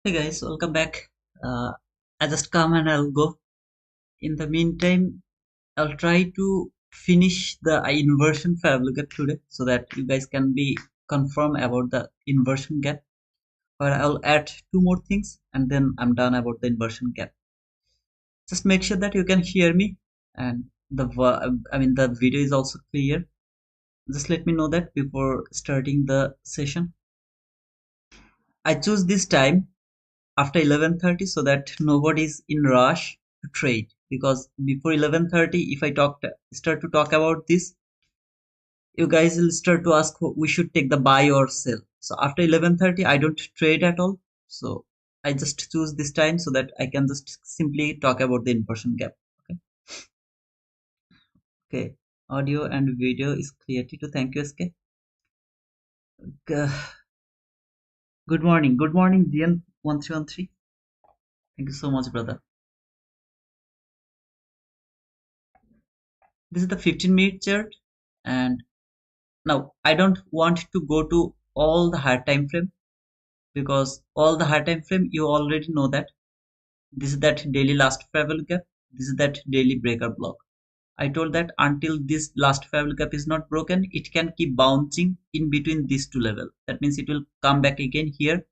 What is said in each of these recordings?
Hey guys, welcome back. I just come and I'll go. In the meantime, I'll try to finish the inversion fair gap today so that you guys can be confirmed about the inversion gap. But I'll add two more things and then I'm done about the inversion gap. Just make sure that you can hear me and the video is also clear. Just let me know that before starting the session. I choose this time after 11:30 so that nobody's in rush to trade, because before 11:30 if I start to talk about this, you guys will start to ask we should take the buy or sell. So after 11:30 I don't trade at all, so I just choose this time so that I can just simply talk about the inversion gap. Okay, audio and video is clear to thank you, SK. Good morning GN1313. Thank you so much, brother. This is the 15-minute chart, and now I don't want to go to all the higher time frame, because all the higher time frame you already know that this is that daily last fair gap, this is that daily breaker block. I told that until this last fair gap is not broken, it can keep bouncing in between these two levels. That means it will come back again here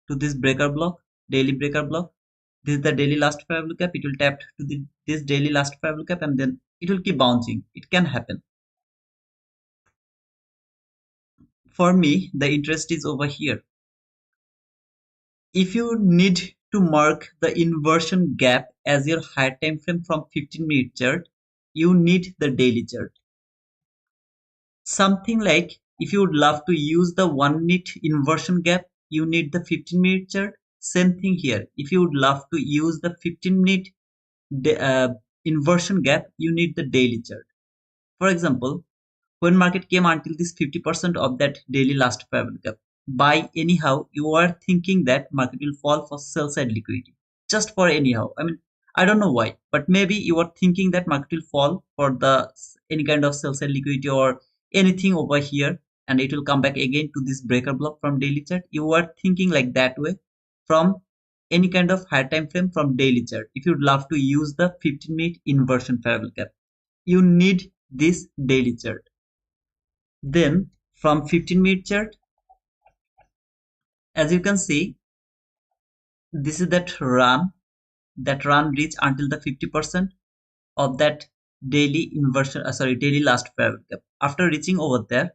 to this breaker block, daily breaker block. This is the daily last fair gap. It will tap to this daily last fair gap, and then it will keep bouncing. It can happen. For me, the interest is over here. If you need to mark the inversion gap as your higher time frame from 15-minute chart, you need the daily chart. Something like if you would love to use the 1-minute inversion gap, you need the 15-minute chart. Same thing here. If you would love to use the 15-minute inversion gap, you need the daily chart. For example, when market came until this 50% of that daily last fair gap, buy anyhow, you are thinking that market will fall for sell side liquidity, just for anyhow. I mean, I don't know why, but maybe you are thinking that market will fall for the any kind of sell side liquidity or anything over here, and it will come back again to this breaker block from daily chart. You are thinking like that way from any kind of higher time frame from daily chart. If you'd love to use the 15-minute inversion fair gap, you need this daily chart. Then from 15-minute chart, as you can see, this is that run reach until the 50% of that daily inversion, daily last fair gap. After reaching over there,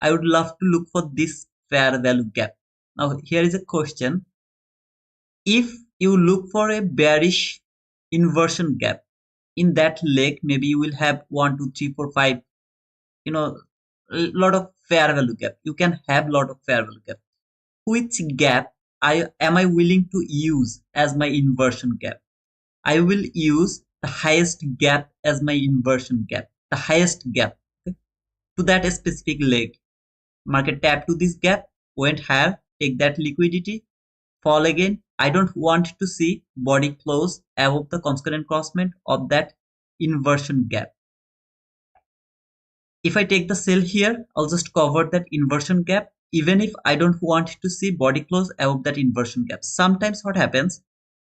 I would love to look for this fair value gap. Now here is a question. If you look for a bearish inversion gap in that leg, maybe you will have 1 2 3 4 5, you know, a lot of fair value gap. You can have lot of fair value gap. Which gap am I willing to use as my inversion gap? I will use the highest gap as my inversion gap. The highest gap, okay, to that specific leg. Market tap to this gap, went higher, take that liquidity, fall again. I don't want to see body close above the concurrent crossment of that inversion gap. If I take the sell here, I'll just cover that inversion gap, even if I don't want to see body close above that inversion gap. Sometimes what happens,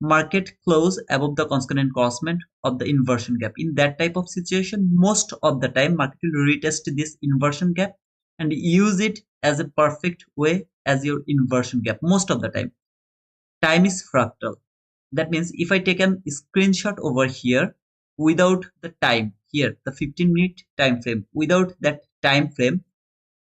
market close above the concurrent crossment of the inversion gap. In that type of situation, most of the time market will retest this inversion gap and use it as a perfect way as your inversion gap most of the time. Time is fractal. That means if I take a screenshot over here without the time here, the 15-minute time frame, without that time frame,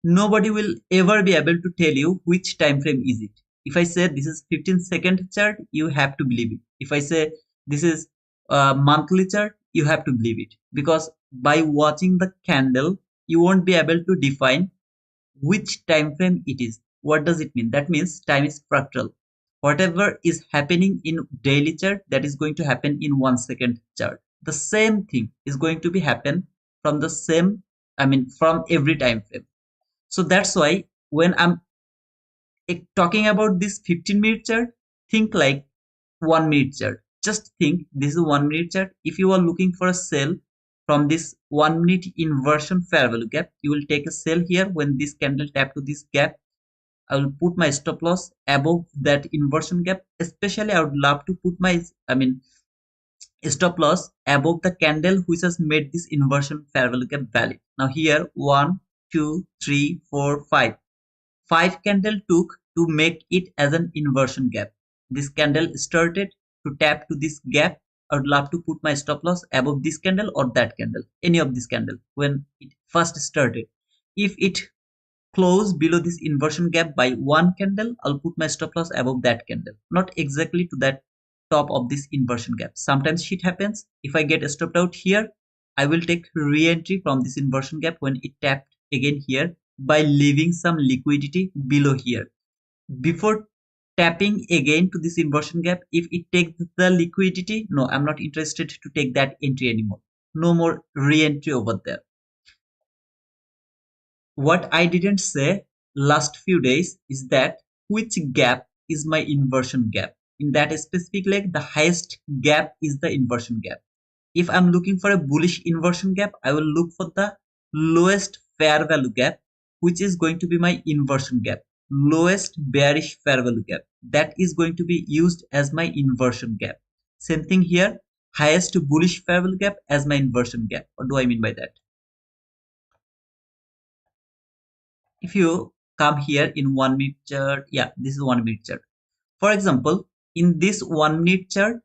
nobody will ever be able to tell you which time frame is it. If I say this is 15-second chart, you have to believe it. If I say this is a monthly chart, you have to believe it, because by watching the candle you won't be able to define which time frame it is. What does it mean? That means time is fractal. Whatever is happening in daily chart, that is going to happen in 1 second chart. The same thing is going to be happen from the same, from every time frame. So that's why when I'm talking about this 15-minute chart, think like 1-minute chart. Just think this is 1-minute chart. If you are looking for a sell from this 1-minute inversion fair value gap, you will take a sell here when this candle tap to this gap. I will put my stop loss above that inversion gap. Especially I would love to put my stop loss above the candle which has made this inversion fair value gap valid. Now here 1, 2, 3, 4, 5. 5 candle took to make it as an inversion gap. This candle started to tap to this gap. I would love to put my stop loss above this candle or that candle, any of this candle when it first started. If it close below this inversion gap by one candle, I'll put my stop loss above that candle, not exactly to that top of this inversion gap. Sometimes shit happens. If I get stopped out here, I will take re-entry from this inversion gap when it tapped again here by leaving some liquidity below here. Before tapping again to this inversion gap, if it takes the liquidity, no, I'm not interested to take that entry anymore. No more re-entry over there. What I didn't say last few days is that which gap is my inversion gap. In that specific leg, the highest gap is the inversion gap. If I'm looking for a bullish inversion gap, I will look for the lowest fair value gap, which is going to be my inversion gap. Lowest bearish fair value gap. That is going to be used as my inversion gap. Same thing here, highest bullish fair value gap as my inversion gap. What do I mean by that? If you come here in 1 minute chart, yeah, this is 1 minute chart. For example, in this 1 minute chart,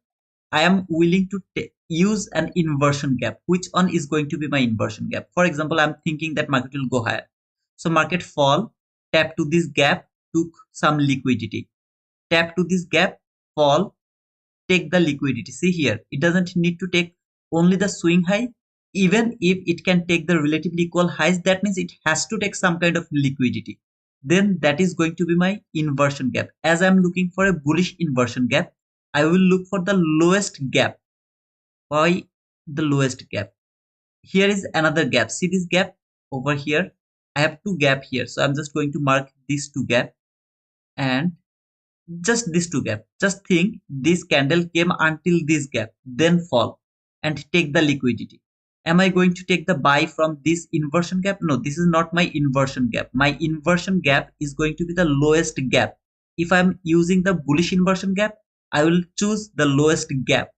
I am willing to use an inversion gap. Which one is going to be my inversion gap? For example, I'm thinking that market will go higher. So market fall, tap to this gap, took some liquidity. Tap to this gap, fall, take the liquidity. See here, it doesn't need to take only the swing high. Even if it can take the relatively equal highs, that means it has to take some kind of liquidity. Then that is going to be my inversion gap. As I'm looking for a bullish inversion gap, I will look for the lowest gap. Why the lowest gap? Here is another gap. See this gap over here? I have two gap here. So I'm just going to mark these two gap and just this two gap. Just think this candle came until this gap, then fall and take the liquidity. Am I going to take the buy from this inversion gap? No, this is not my inversion gap. My inversion gap is going to be the lowest gap. If I'm using the bullish inversion gap, I will choose the lowest gap.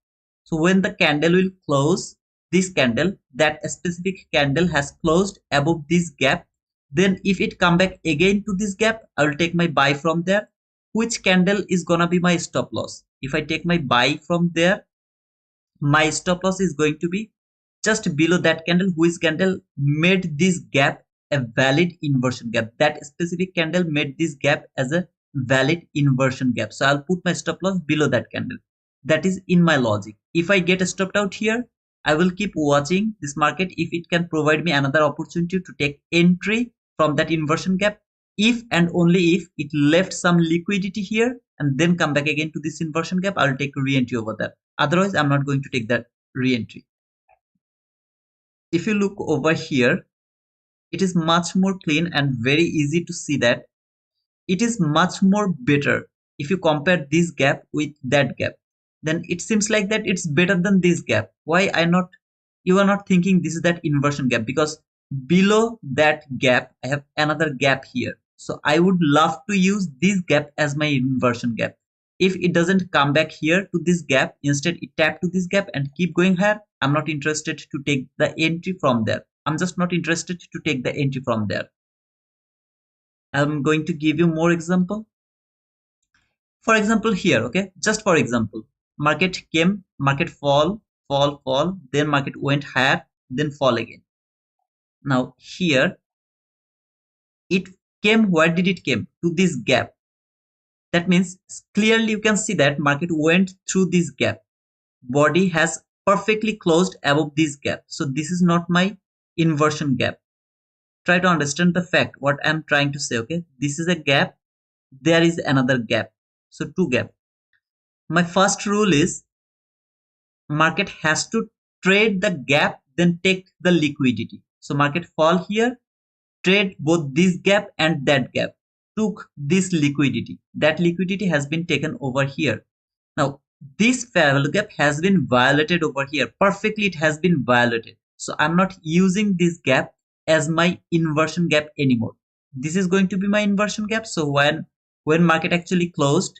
So when the candle will close, this candle, that specific candle has closed above this gap. Then if it come back again to this gap, I will take my buy from there. Which candle is gonna be my stop loss? If I take my buy from there, my stop loss is going to be just below that candle, which candle made this gap a valid inversion gap. That specific candle made this gap as a valid inversion gap. So I'll put my stop loss below that candle. That is in my logic. If I get stopped out here, I will keep watching this market if it can provide me another opportunity to take entry from that inversion gap. If and only if it left some liquidity here and then come back again to this inversion gap, I'll take re-entry over there. Otherwise, I'm not going to take that re-entry. If you look over here, it is much more clean and very easy to see that it is much more better. If you compare this gap with that gap, then it seems like that it's better than this gap. Why you are not thinking this is that inversion gap? Because below that gap, I have another gap here. So I would love to use this gap as my inversion gap. If it doesn't come back here to this gap, instead it tap to this gap and keep going higher, I'm not interested to take the entry from there. I'm just not interested to take the entry from there. I'm going to give you more example. For example here, okay, just for example, market came, market fall, then market went higher, then fall again. Now here, it came, where did it came? To this gap. That means clearly you can see that market went through this gap. Body has perfectly closed above this gap. So this is not my inversion gap. Try to understand the fact what I'm trying to say, okay? This is a gap, there is another gap. So two gap. My first rule is market has to trade the gap, then take the liquidity. So market fall here, trade both this gap and that gap, took this liquidity. That liquidity has been taken over here. Now this fair value gap has been violated over here. Perfectly it has been violated. So I'm not using this gap as my inversion gap anymore. this is going to be my inversion gap. So when market actually closed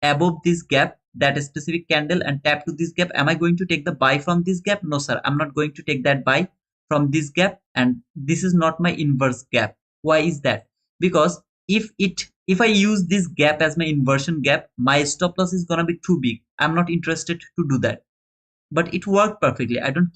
above this gap, that specific candle, and tap to this gap, am I going to take the buy from this gap? No sir, I'm not going to take that buy from this gap, and this is not my inverse gap. Why is that? Because if I use this gap as my inversion gap, my stop loss is gonna be too big. I'm not interested to do that. But it worked perfectly. I don't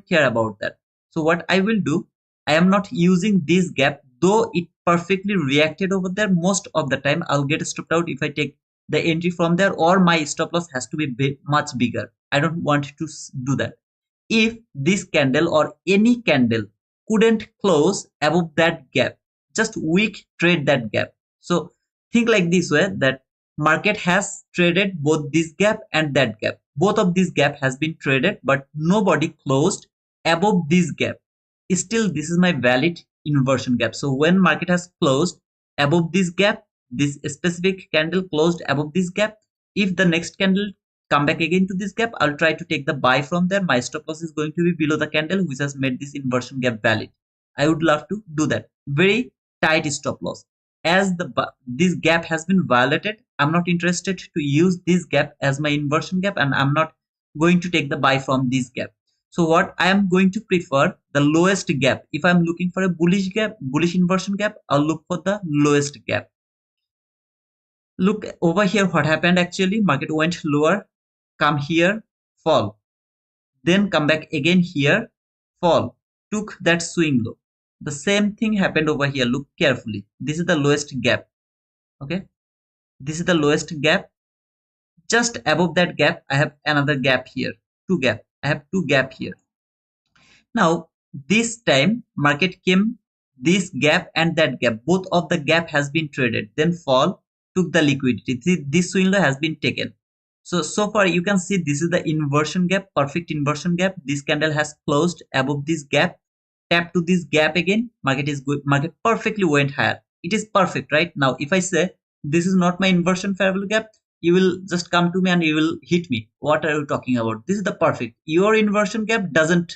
care about that. So what I will do, I am not using this gap, though it perfectly reacted over there. Most of the time I'll get stopped out if I take the entry from there, or my stop loss has to be much bigger. I don't want to do that. If this candle or any candle couldn't close above that gap, just weak trade that gap. So think like this way, that market has traded both this gap and that gap. Both of these gap has been traded, but nobody closed above this gap. Still, this is my valid inversion gap. So when market has closed above this gap, this specific candle closed above this gap, if the next candle come back again to this gap, I'll try to take the buy from there. My stop loss is going to be below the candle which has made this inversion gap valid. I would love to do that. Very tight stop loss. As this gap has been violated, I'm not interested to use this gap as my inversion gap, and I'm not going to take the buy from this gap. So what I am going to prefer, the lowest gap. If I'm looking for a bullish gap, bullish inversion gap, I'll look for the lowest gap. Look over here, what happened actually. Market went lower, come here, fall, then come back again here, fall, took that swing low. The same thing happened over here. Look carefully. This is the lowest gap. Okay, this is the lowest gap. Just above that gap, I have another gap here. I have two gap here. Now this time market came this gap and that gap. Both of the gap has been traded. Then fall, took the liquidity. This swing low has been taken. So far you can see this is the inversion gap, perfect inversion gap. This candle has closed above this gap. Tap to this gap again. Market is good. Market perfectly went higher. It is perfect, right? Now if I say this is not my inversion fair value gap, you will just come to me and you will hit me. What are you talking about? This is the perfect. Your inversion gap doesn't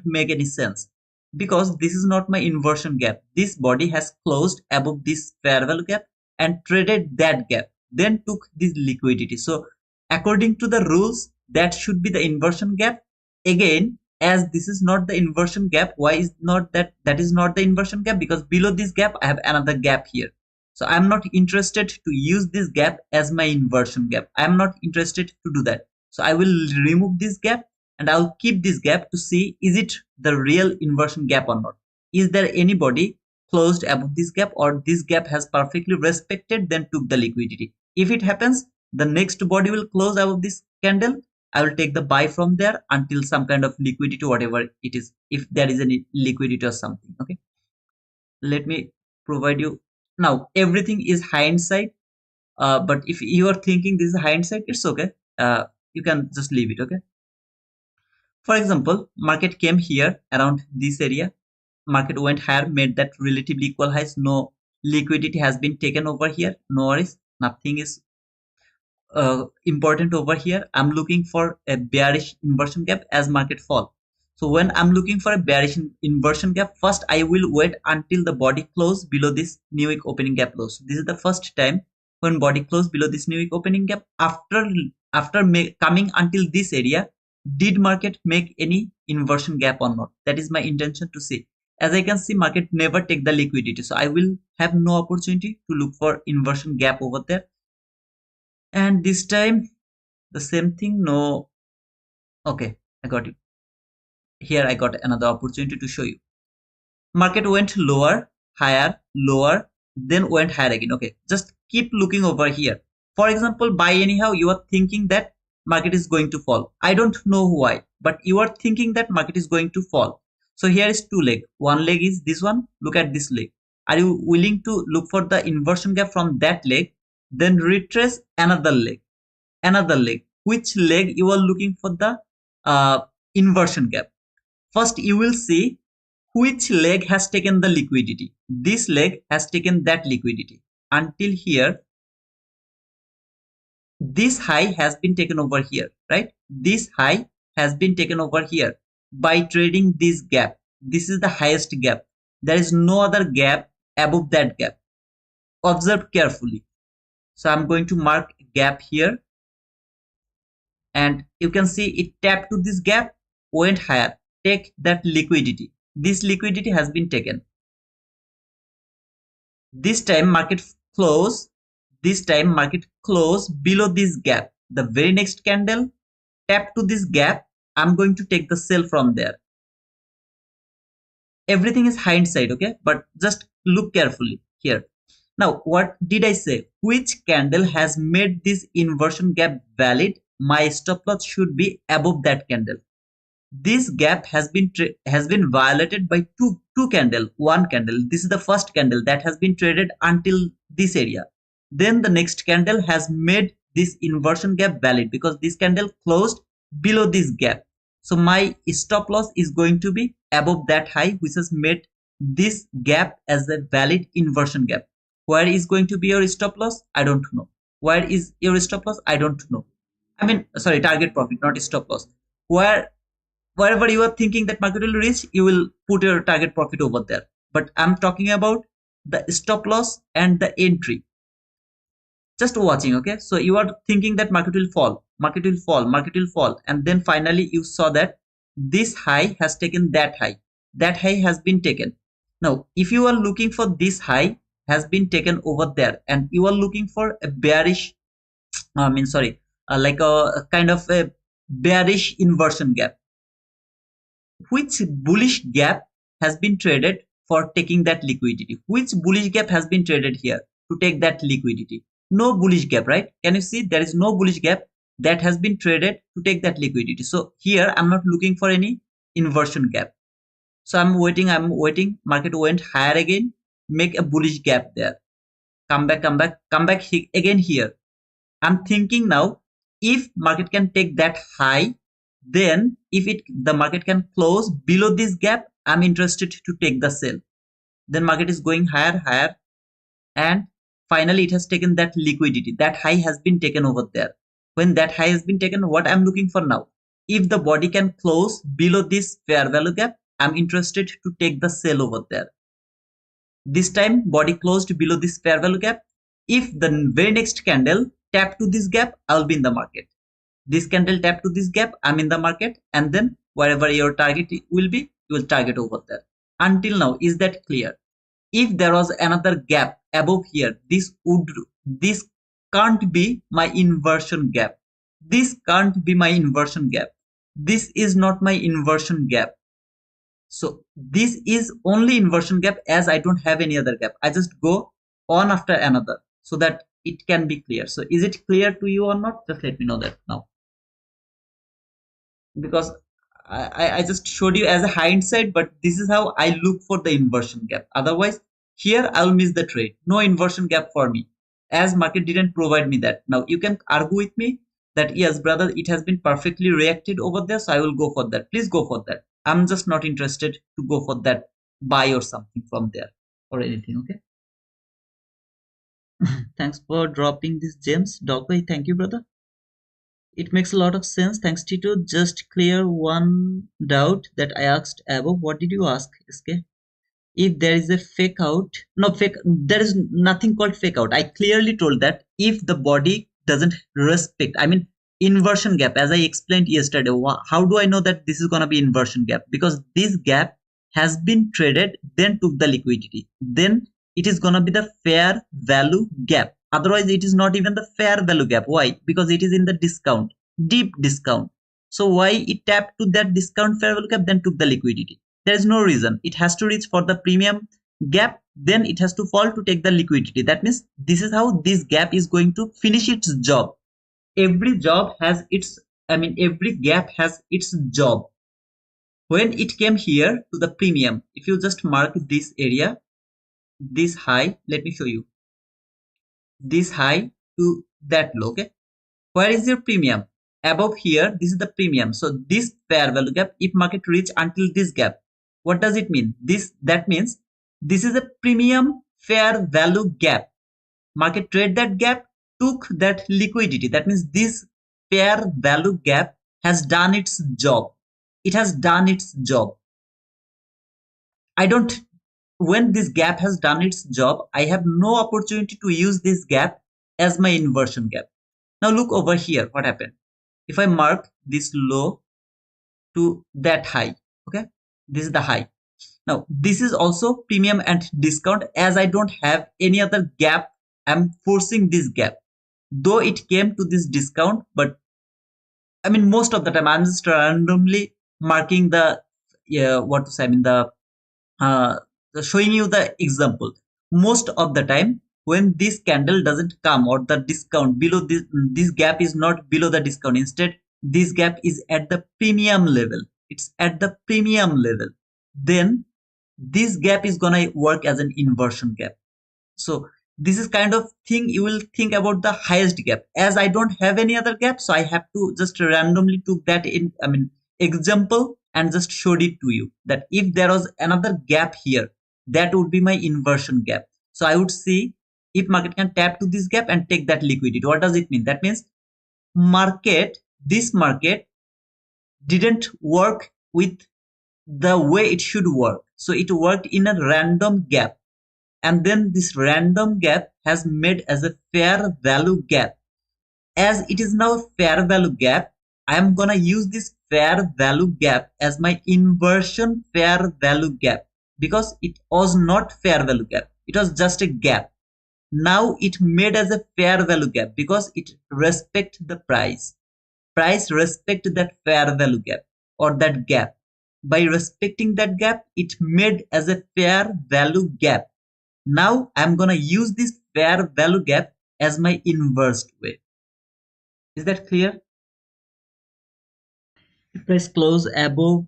make any sense, because this is not my inversion gap. This body has closed above this fair value gap and traded that gap, then took this liquidity. So according to the rules, that should be the inversion gap. Again, as this is not the inversion gap, why is not that is not the inversion gap? Because below this gap I have another gap here. So I'm not interested to use this gap as my inversion gap. I'm not interested to do that. So I will remove this gap and I'll keep this gap to see, is it the real inversion gap or not? Is there anybody closed above this gap, or this gap has perfectly respected, then took the liquidity? If it happens, the next body will close above this candle. I will take the buy from there until some kind of liquidity, whatever it is, if there is any liquidity or something. Okay, let me provide you. Now everything is hindsight, but if you are thinking this is hindsight, it's okay. You can just leave it. Okay, for example, market came here around this area. Market went higher, made that relatively equal highs. No liquidity has been taken over here. No worries, nothing is important over here. I'm looking for a bearish inversion gap as market fall. So when I'm looking for a bearish inversion gap, first I will wait until the body close below this new week opening gap low. So this is the first time when body close below this new week opening gap. After coming until this area, did market make any inversion gap or not? That is my intention to see. As I can see, market never take the liquidity, so I will have no opportunity to look for inversion gap over there. And this time the same thing. No. Okay, I got it. Here I got another opportunity to show you. Market went lower, higher, lower, then went higher again. Okay, just keep looking over here. For example, buy anyhow, you are thinking that market is going to fall. I don't know why, but you are thinking that market is going to fall. So here is two leg. One leg is this one. Look at this leg. Are you willing to look for the inversion gap from that leg, then retrace another leg? Which leg you are looking for the inversion gap? First you will see which leg has taken the liquidity. This leg has taken that liquidity. Until here, this high has been taken over here, right? This high has been taken over here by trading this gap. This is the highest gap. There is no other gap above that gap. Observe carefully. So I'm going to mark gap here, and you can see it tapped to this gap, went higher, take that liquidity. This liquidity has been taken. This time market close, below this gap. The very next candle tap to this gap. I'm going to take the sell from there. Everything is hindsight, okay? But just look carefully here. Now, what did I say? Which candle has made this inversion gap valid? My stop loss should be above that candle. This gap has been violated by two candle, one candle. This is the first candle that has been traded until this area. Then the next candle has made this inversion gap valid because this candle closed below this gap. So my stop loss is going to be above that high, which has made this gap as a valid inversion gap. Where is going to be your stop loss? I don't know. Where is your stop loss? I don't know. I mean, sorry, target profit, not stop loss. Wherever you are thinking that market will reach, you will put your target profit over there. But I'm talking about the stop loss and the entry. Just watching, okay? So you are thinking that market will fall, and then finally you saw that this high has taken that high. That high has been taken. Now, if you are looking for this high has been taken over there, and you are looking for a bearish, like a kind of a bearish inversion gap. Which bullish gap has been traded for taking that liquidity? Which bullish gap has been traded here to take that liquidity? No bullish gap, right? Can you see there is no bullish gap that has been traded to take that liquidity? So here I'm not looking for any inversion gap. So I'm waiting. Market went higher again, make a bullish gap there. Come back again here. I'm thinking now, if market can take that high, then if the market can close below this gap, I'm interested to take the sell. Then market is going higher, and finally it has taken that liquidity. That high has been taken over there. When that high has been taken, what I'm looking for now, if the body can close below this fair value gap, I'm interested to take the sell over there. This time body closed below this fair value gap. If the very next candle tap to this gap, I'll be in the market. This candle tap to this gap, I'm in the market, and then wherever your target will be, you will target over there. Until now, is that clear? If there was another gap above here, this can't be my inversion gap. This can't be my inversion gap. This is not my inversion gap. So this is only inversion gap, as I don't have any other gap. I just go on after another so that it can be clear. So is it clear to you or not? Just let me know that now. Because I just showed you as a hindsight, but this is how I look for the inversion gap. Otherwise, here I'll miss the trade. No inversion gap for me, as market didn't provide me that. Now you can argue with me that yes, brother, it has been perfectly reacted over there, so I will go for that. Please go for that. I'm just not interested to go for that buy or something from there or anything. Okay. Thanks for dropping these gems, Dokway. Thank you, brother. It makes a lot of sense. Thanks, Tito. Just clear one doubt that I asked above. What did you ask, SK? If there is a fake out, there is nothing called fake out. I clearly told that if the body doesn't respect, I mean, inversion gap, as I explained yesterday, how do I know that this is going to be inversion gap? Because this gap has been traded, then took the liquidity. Then it is going to be the fair value gap. Otherwise, it is not even the fair value gap. Why? Because it is in the discount, deep discount. So why it tapped to that discount fair value gap, then took the liquidity? There is no reason. It has to reach for the premium gap, then it has to fall to take the liquidity. That means this is how this gap is going to finish its job. Every job has its, every gap has its job. When it came here to the premium, if you just mark this area, this high, let me show you. This high to that low, okay? Where is your premium? Above here, this is the premium. So this fair value gap, if market reach until this gap, what does it mean? That means this is a premium fair value gap. Market trade that gap, took that liquidity. That means this fair value gap has done its job. It has done its job. I don't when this gap has done its job, I have no opportunity to use this gap as my inversion gap. Now look over here, what happened? If I mark this low to that high, okay, this is the high. Now this is also premium and discount. As I don't have any other gap, I'm forcing this gap. Though it came to this discount, but I mean most of the time I'm just randomly marking the what to say, I mean uh, showing you the example. Most of the time when this candle doesn't come, or the discount below this gap is not below the discount, instead this gap is at the premium level, it's at the premium level, then this gap is gonna work as an inversion gap. So this is kind of thing you will think about the highest gap. As I don't have any other gap, so I have to just randomly took that in, I mean, example, and just showed it to you that if there was another gap here, that would be my inversion gap. So I would see if market can tap to this gap and take that liquidity. What does it mean? That means this market didn't work with the way it should work. So it worked in a random gap, and then this random gap has made as a fair value gap. As it is now a fair value gap, I am gonna use this fair value gap as my inversion fair value gap, because it was not fair value gap, it was just a gap. Now it made as a fair value gap because it respect the price respect that fair value gap, or that gap. By respecting that gap, it made as a fair value gap. Now I'm gonna use this fair value gap as my inversed way. Is that clear? Price close above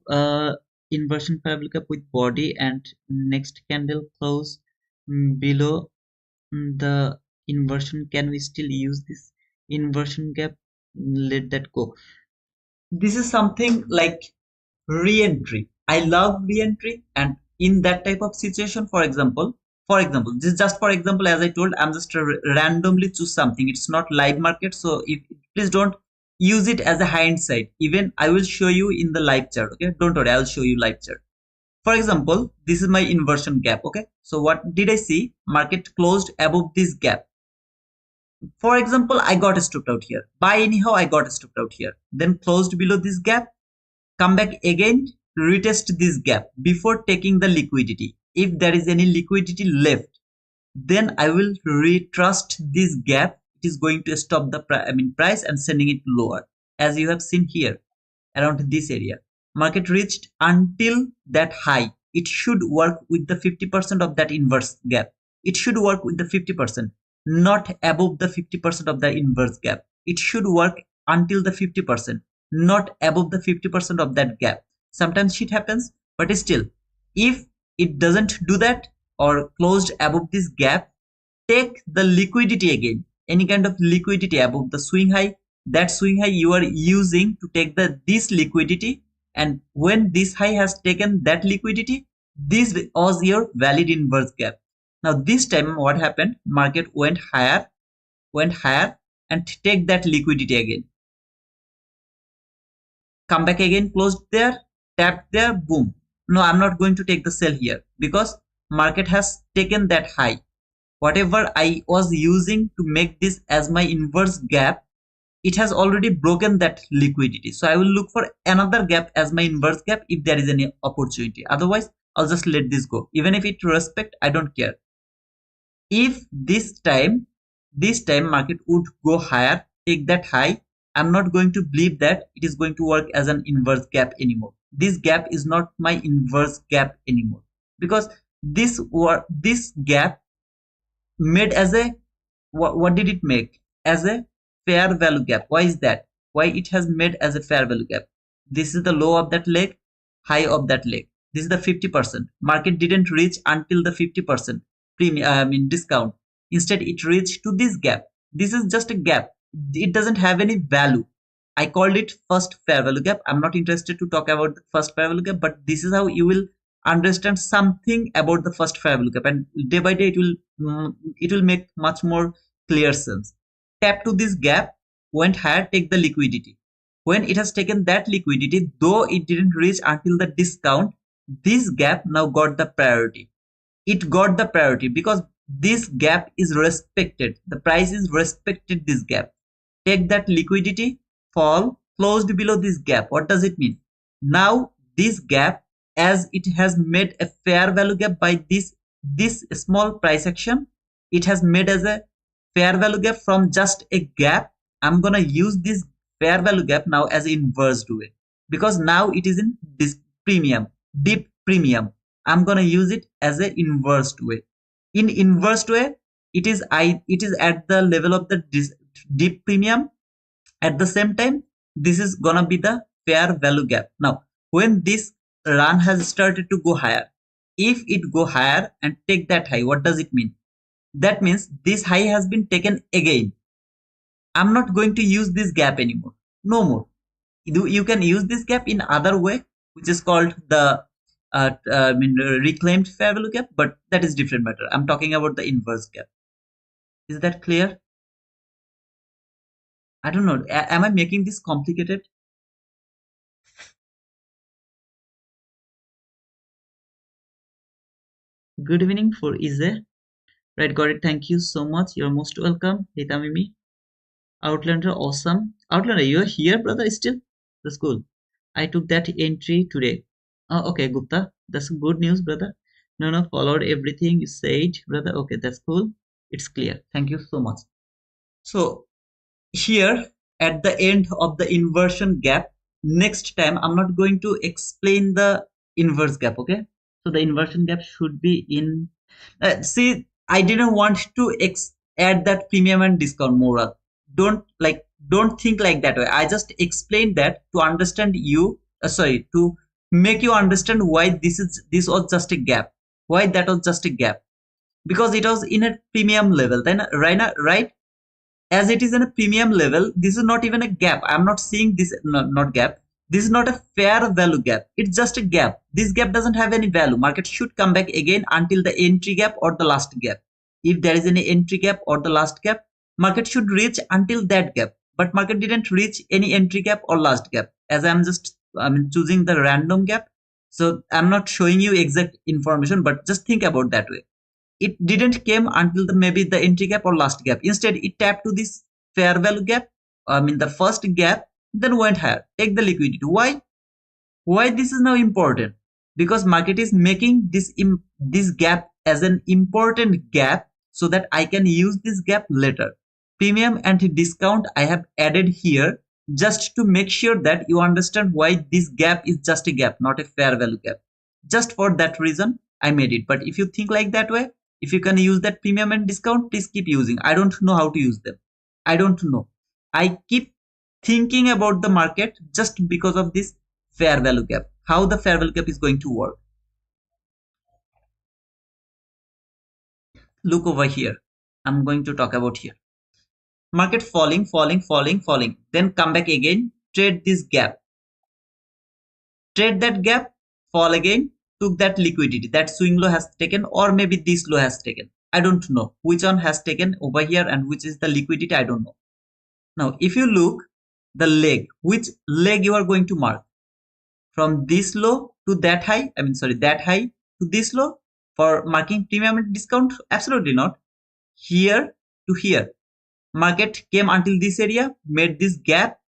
inversion fair value gap with body, and next candle close below the inversion. Can we still use this inversion gap? Let that go. This is something like re-entry. I love re-entry, and in that type of situation, for example, this is just for example, as I told, I'm just randomly choose something. It's not live market, so if please don't use it as a hindsight. Even I will show you in the live chart. Okay, don't worry, I'll show you live chart. For example, this is my inversion gap. Okay, so what did I see? Market closed above this gap. For example, I got stopped out here. Buy anyhow, I got stopped out here. Then closed below this gap, come back again, retest this gap before taking the liquidity. If there is any liquidity left, then I will retrust this gap. It is going to stop the price and sending it lower, as you have seen here around this area. Market reached until that high. It should work with the 50% of that inverse gap. It should work with the 50%, not above the 50% of the inverse gap. It should work until the 50%, not above the 50% of that gap. Sometimes shit happens, but still, if it doesn't do that or closed above this gap, take the liquidity again, any kind of liquidity above the swing high. That swing high you are using to take this liquidity, and when this high has taken that liquidity, this was your valid inverse gap. Now this time what happened? Market went higher, and take that liquidity again. Come back again, closed there, tapped there, boom. No, I'm not going to take the sell here because market has taken that high. Whatever I was using to make this as my inverse gap, it has already broken that liquidity. So I will look for another gap as my inverse gap if there is any opportunity. Otherwise, I'll just let this go. Even if it respect, I don't care. If this time market would go higher, take that high, I'm not going to believe that it is going to work as an inverse gap anymore. This gap is not my inverse gap anymore, because this gap made as a what did it make? As a fair value gap. Why is that? Why it has made as a fair value gap? This is the low of that leg, high of that leg. This is the 50%. Market didn't reach until the 50% premium, discount. Instead, it reached to this gap. This is just a gap. It doesn't have any value. I called it first fair value gap. I'm not interested to talk about the first fair value gap, but this is how you will understand something about the first fair value gap, and day by day it will make much more clear sense. Tap to this gap, went higher, take the liquidity. When it has taken that liquidity, though it didn't reach until the discount, this gap now got the priority. it got the priority because this gap is respected. The price is respected this gap. Take that liquidity, fall, closed below this gap. What does it mean? Now this gap, as it has made a fair value gap by this small price action, it has made as a fair value gap from just a gap. I'm gonna use this fair value gap now as inversed way because now it is in this premium, deep premium. I'm gonna use it as a inversed way. In inversed way, it is at the level of the deep premium. At the same time, this is gonna be the fair value gap. Now, when this run has started to go higher, if it go higher and take that high, what does it mean? That means this high has been taken again. I'm not going to use this gap anymore. No more. You can use this gap in other way, which is called the reclaimed fair value gap, but that is different matter. I'm talking about the inverse gap. Is that clear? I don't know. Am I making this complicated? Good evening for Ize. Right, got it. Thank you so much. You're most welcome. Hey Tamimi. Outlander, awesome. Outlander, you're here, brother, still? That's cool. I took that entry today. Oh, okay, Gupta. That's good news, brother. No, followed everything you said, brother. Okay, that's cool. It's clear. Thank you so much. So, here at the end of the inversion gap, next time I'm not going to explain the inverse gap, okay? So, the inversion gap should be in. See, I didn't want to add that premium and discount moral. Don't think like that way. I just explained that to understand you. To make you understand why this was just a gap. Why that was just a gap? Because it was in a premium level. Then right, as it is in a premium level, this is not even a gap. I'm not seeing this, not gap. This is not a fair value gap. It's just a gap. This gap doesn't have any value. Market should come back again until the entry gap or the last gap. If there is any entry gap or the last gap, market should reach until that gap. But market didn't reach any entry gap or last gap. As I'm choosing the random gap. So I'm not showing you exact information, but just think about that way. It didn't came until maybe the entry gap or last gap. Instead, it tapped to this fair value gap, the first gap, then went higher. Take the liquidity. Why this is now important? Because market is making this gap as an important gap so that I can use this gap later. Premium and discount I have added here just to make sure that you understand why this gap is just a gap, not a fair value gap. Just for that reason, I made it. But if you think like that way, if you can use that premium and discount, please keep using. I don't know how to use them. I don't know. I keep thinking about the market just because of this fair value gap. How the fair value gap is going to work. Look over here. I'm going to talk about here. Market falling. Then come back again. Trade this gap. Trade that gap. Fall again. Took that liquidity. That swing low has taken, or maybe this low has taken. I don't know which one has taken over here and which is the liquidity. I don't know. Now, if you look the leg, which leg you are going to mark? From this low to that high, that high to this low for marking premium and discount? Absolutely not. Here to here. Market came until this area, made this gap.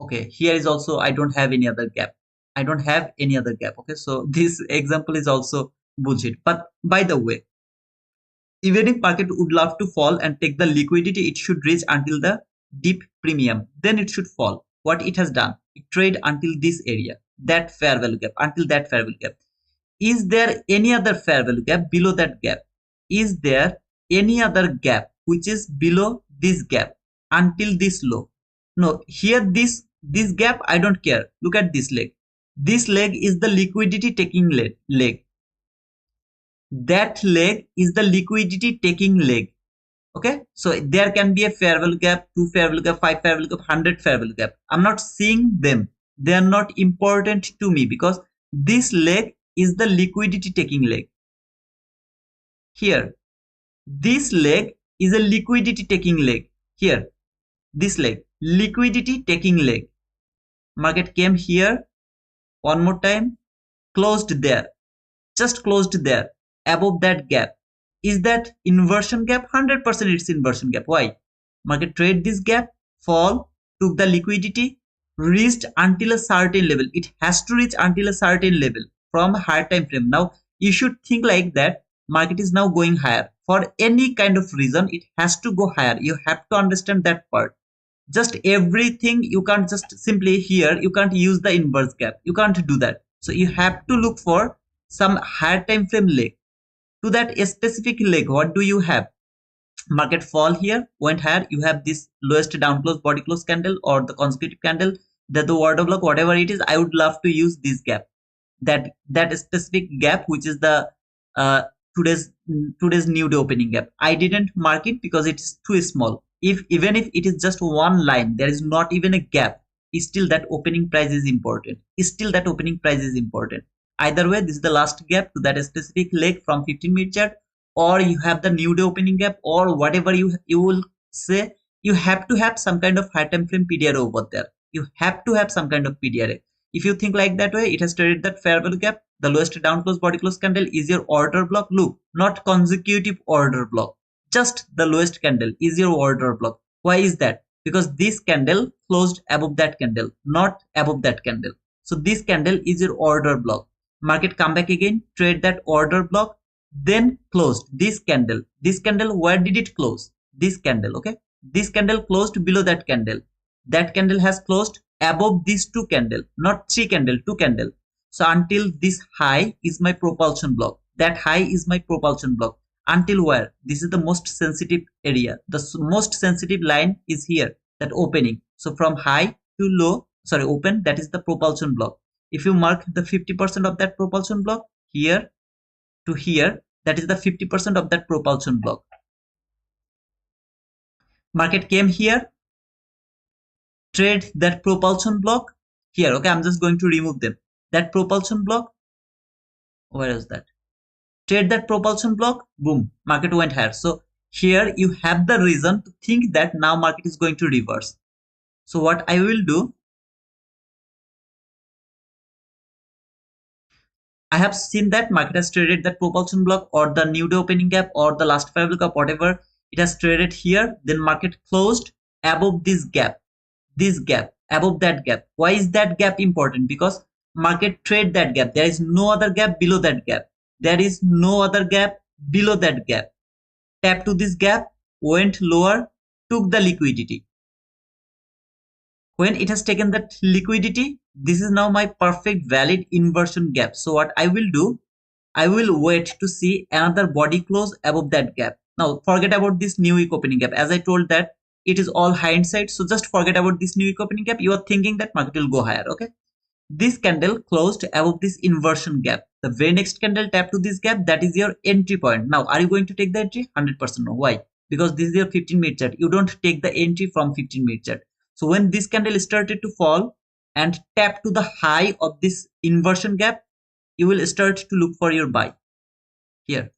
Okay, here is also, I don't have any other gap. Okay, so this example is also bullshit. But by the way, even if market would love to fall and take the liquidity, it should reach until the deep premium. Then it should fall. What it has done, it trade until this area, that fair value gap, until that fair value gap. Is there any other fair value gap below that gap? Is there any other gap which is below this gap until this low? No, here this gap, I don't care. Look at this leg. This leg is the liquidity taking leg. That leg is the liquidity taking leg. Okay, so there can be a fair value gap, 2 fair value gap, 5 fair value gap, 100 fair value gap. I'm not seeing them. They are not important to me because this leg is the liquidity taking leg. Here, this leg is a liquidity taking leg. Here, this leg, liquidity taking leg. Market came here, one more time, closed there, just closed there. above that gap. Is that inversion gap? 100% it's inversion gap. Why? Market trade this gap, fall, took the liquidity, reached until a certain level. It has to reach until a certain level from a higher time frame. Now you should think like that. Market is now going higher. For any kind of reason, it has to go higher. You have to understand that part. Just everything you can't just simply here, you can't use the inverse gap. You can't do that. So you have to look for some higher time frame leg. To that specific leg, what do you have? Market fall here, went higher, you have this lowest down close body close candle or the consecutive candle, that the order block, whatever it is. I would love to use this gap, that specific gap, which is the uh, today's today's new day opening gap. I didn't mark it because it's too small. If even if it is just one line, there is not even a gap, still that opening price is important. Still that opening price is important. Either way, this is the last gap to that specific leg from 15-minute chart, or you have the new day opening gap, or whatever you will say. You have to have some kind of high time frame PDRA over there. You have to have some kind of PDRA. If you think like that way, it has traded that fair value gap. The lowest down close body close candle is your order block. Look, not consecutive order block. Just the lowest candle is your order block. Why is that? Because this candle closed above that candle, not above that candle. So this candle is your order block. Market come back again, trade that order block, then closed this candle. This candle, where did it close? This candle, okay? This candle closed below that candle. That candle has closed above these two candle, not three candle, two candle. So until this high is my propulsion block. That high is my propulsion block. Until where? This is the most sensitive area. The most sensitive line is here, that opening. So from high to low, sorry, open, that is the propulsion block. If you mark the 50% of that propulsion block here to here, that is the 50% of that propulsion block. Market came here, trade that propulsion block here. Okay, I'm just going to remove them. That propulsion block, where is that? Trade that propulsion block, boom, market went higher. So here you have the reason to think that now market is going to reverse. So what I will do, I have seen that market has traded that propulsion block or the new day opening gap or the last fair value gap, whatever it has traded here. Then market closed above this gap, above that gap. Why is that gap important? Because market trade that gap. There is no other gap below that gap. There is no other gap below that gap. Tap to this gap, went lower, took the liquidity. When it has taken that liquidity, this is now my perfect valid inversion gap. So what I will do, I will wait to see another body close above that gap. Now forget about this new week opening gap. As I told that it is all hindsight, so just forget about this new week opening gap. You are thinking that market will go higher. Okay, this candle closed above this inversion gap. The very next candle tap to this gap, that is your entry point. Now are you going to take the entry? 100% no. Why? Because this is your 15-minute chart. You don't take the entry from 15-minute chart. So when this candle started to fall and tap to the high of this inversion gap, you will start to look for your buy here.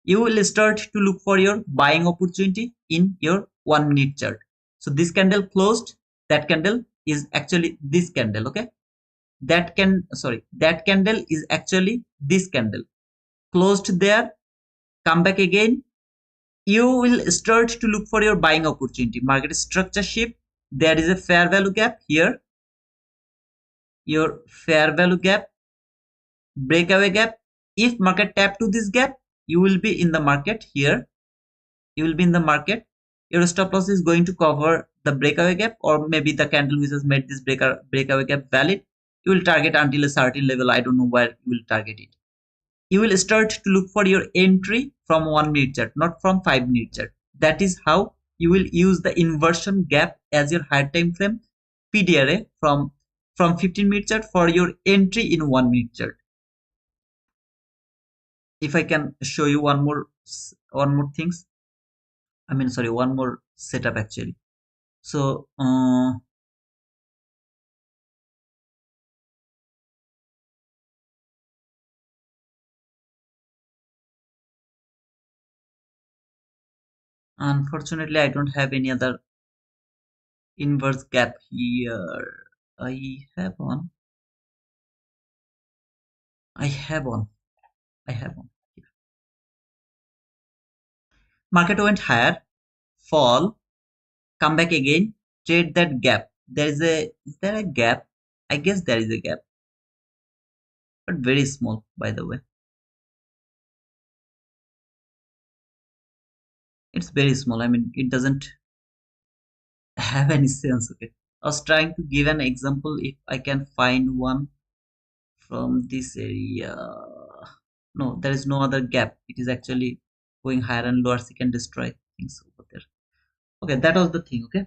You will start to look for your buying opportunity in your 1-minute chart. So this candle closed, that candle is actually this candle. Okay, that candle is actually this candle, closed there, come back again. You will start to look for your buying opportunity. Market structure shift, there is a fair value gap here, your fair value gap, breakaway gap. If market tap to this gap, you will be in the market here. You will be in the market. Your stop loss is going to cover the breakaway gap, or maybe the candle which has made this breakaway gap valid. You will target until a certain level. I don't know where you will target it. You will start to look for your entry from 1-minute chart, not from 5-minute chart. That is how you will use the inversion gap as your higher time frame PDRA from 15-minute chart for your entry in 1-minute chart. If I can show you one more things, I mean, sorry, one more setup actually. So unfortunately, I don't have any other inverse gap here. I have one. I have one. I have one. Market went higher, fall, come back again, trade that gap. Is there a gap? I guess there is a gap, but very small, by the way. It's very small. I mean, it doesn't have any sense. Okay. I was trying to give an example if I can find one from this area. No, there is no other gap. It is actually going higher and lower. So you can destroy things over there. Okay, that was the thing. Okay.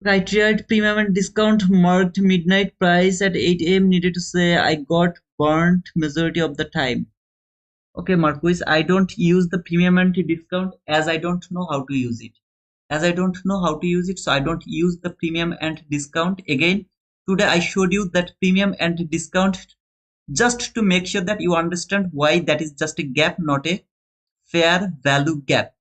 I tried premium and discount marked midnight price at 8 a.m. Needed to say I got burnt majority of the time. Okay, Marquis, I don't use the premium and discount as I don't know how to use it. As I don't know how to use it, so I don't use the premium and discount. Again, today I showed you that premium and discount just to make sure that you understand why that is just a gap, not a fair value gap.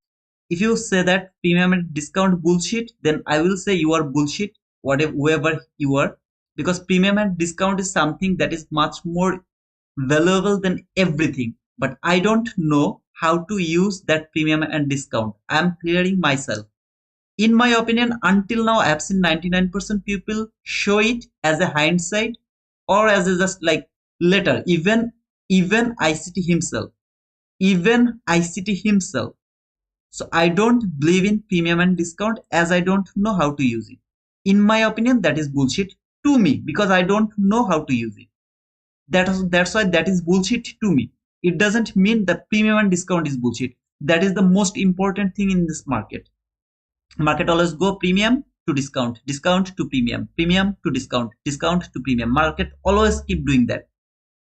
If you say that premium and discount bullshit, then I will say you are bullshit, whatever whoever you are, because premium and discount is something that is much more valuable than everything. But I don't know how to use that premium and discount. I'm clearing myself. In my opinion, until now, I've seen 99% people show it as a hindsight or as a just like later. Even ICT himself, even ICT himself. So I don't believe in premium and discount as I don't know how to use it. In my opinion, that is bullshit to me because I don't know how to use it. That's why that is bullshit to me. It doesn't mean that premium and discount is bullshit. That is the most important thing in this market. Market always go premium to discount, discount to premium, premium to discount, discount to premium. Market always keep doing that,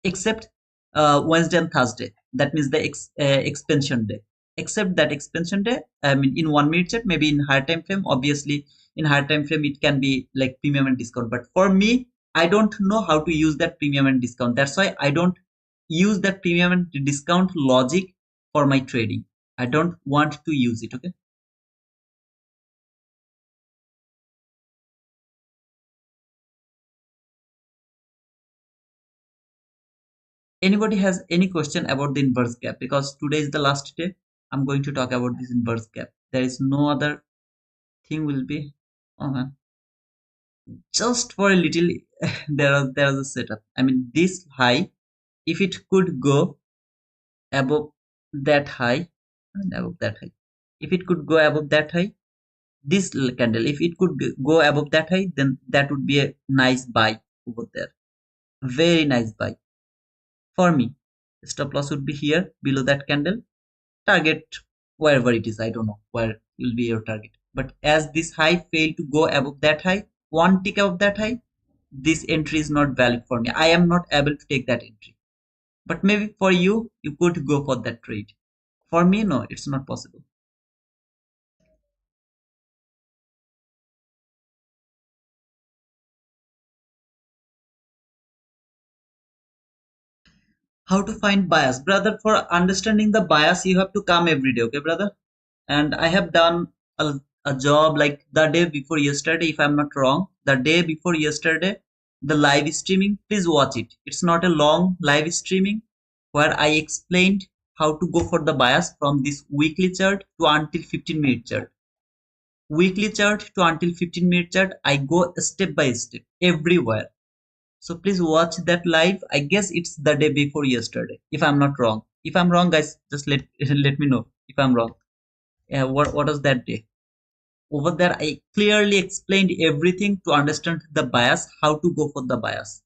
except Wednesday and Thursday. That means the expansion day. Except that expansion day, I mean, in 1 minute chart, maybe in higher time frame. Obviously, in higher time frame, it can be like premium and discount. But for me, I don't know how to use that premium and discount. That's why I don't use that premium and discount logic for my trading. I don't want to use it. Okay. Anybody has any question about the inverse gap? Because today is the last day. I'm going to talk about this inverse gap. There is no other thing will be. Oh man, just for a little, there is a setup. I mean, this high, if it could go above that high, and above that high, if it could go above that high, this candle, if it could go above that high, then that would be a nice buy over there. Very nice buy for me. Stop loss would be here below that candle. Target wherever it is, I don't know where will be your target, but as this high failed to go above that high, one tick above that high, this entry is not valid for me. I am not able to take that entry, but maybe for you, you could go for that trade. For me, no, it's not possible. How to find bias, brother? For understanding the bias, you have to come every day, okay, brother? And I have done a job like the day before yesterday, if I'm not wrong, the day before yesterday, the live streaming, please watch it. It's not a long live streaming where I explained how to go for the bias from this weekly chart to until 15-minute chart. Weekly chart to until 15-minute chart, I go step by step everywhere. So please watch that live. I guess it's the day before yesterday, if I'm not wrong. If I'm wrong, guys, just let let me know if I'm wrong. What was that day? Over there, I clearly explained everything to understand the bias, how to go for the bias.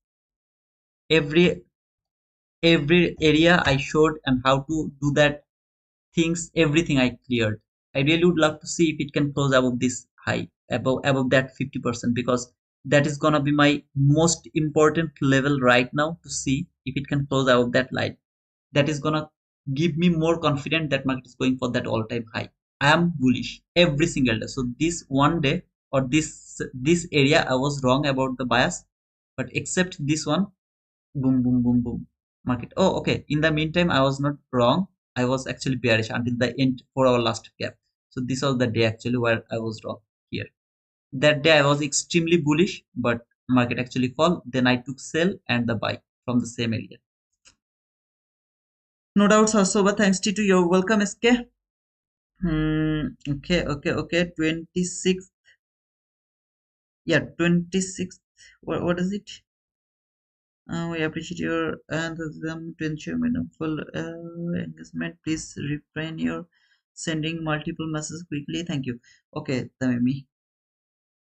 Every every area I showed and how to do that things, everything I cleared. I really would love to see if it can close above this high, above that 50%, because that is gonna be my most important level right now to see if it can close above that line. That is gonna give me more confident that market is going for that all-time high. I am bullish every single day. So this one day or this area I was wrong about the bias, but except this one, boom, boom, boom, boom, market. Oh, okay. In the meantime, I was not wrong. I was actually bearish until the end for our last gap. So this was the day actually where I was wrong here. That day I was extremely bullish, but market actually fall. Then I took sell and the buy from the same area. No doubts also, but thanks to you. You're welcome, SK. Okay. 26th. Yeah, 26th. What is it? We appreciate your enthusiasm to ensure meaningful engagement. Please refrain your sending multiple messages quickly. Thank you. Okay, Tamimi.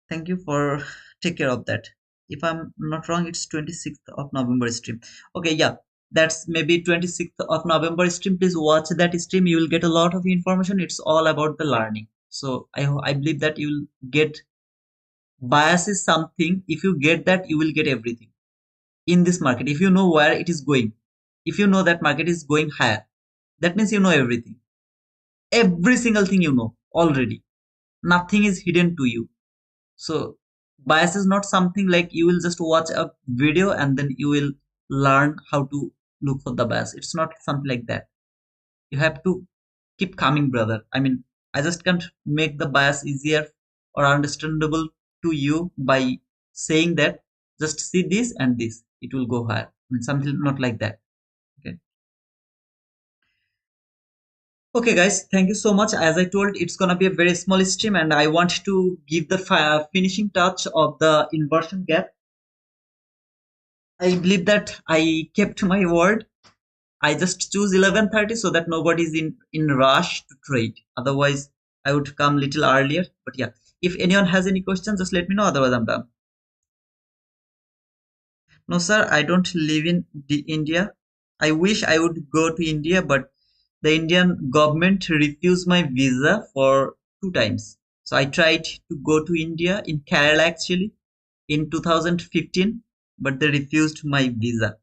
Thank you for take care of that. If I'm not wrong, it's 26th of November stream. Okay, yeah, that's maybe 26th of November stream. Please watch that stream. You will get a lot of information. It's all about the learning. So I believe that you will get bias is something. If you get that, you will get everything in this market. If you know where it is going, if you know that market is going higher, that means you know everything. Every single thing you know already. Nothing is hidden to you. So bias is not something like you will just watch a video and then you will learn how to look for the bias. It's not something like that. You have to keep coming, brother. I mean, I just can't make the bias easier or understandable to you by saying that just see this and this. It will go higher. I mean, something not like that. Okay. Okay, guys, thank you so much. As I told, it's gonna be a very small stream, and I want to give the finishing touch of the inversion gap. I believe that I kept my word. I just choose 11:30 so that nobody's in rush to trade. Otherwise, I would come little earlier. But yeah, if anyone has any questions, just let me know. Otherwise, I'm done. No, sir, I don't live in India. I wish I would go to India, but the Indian government refused my visa for two times. So I tried to go to India in Kerala actually in 2015, but they refused my visa.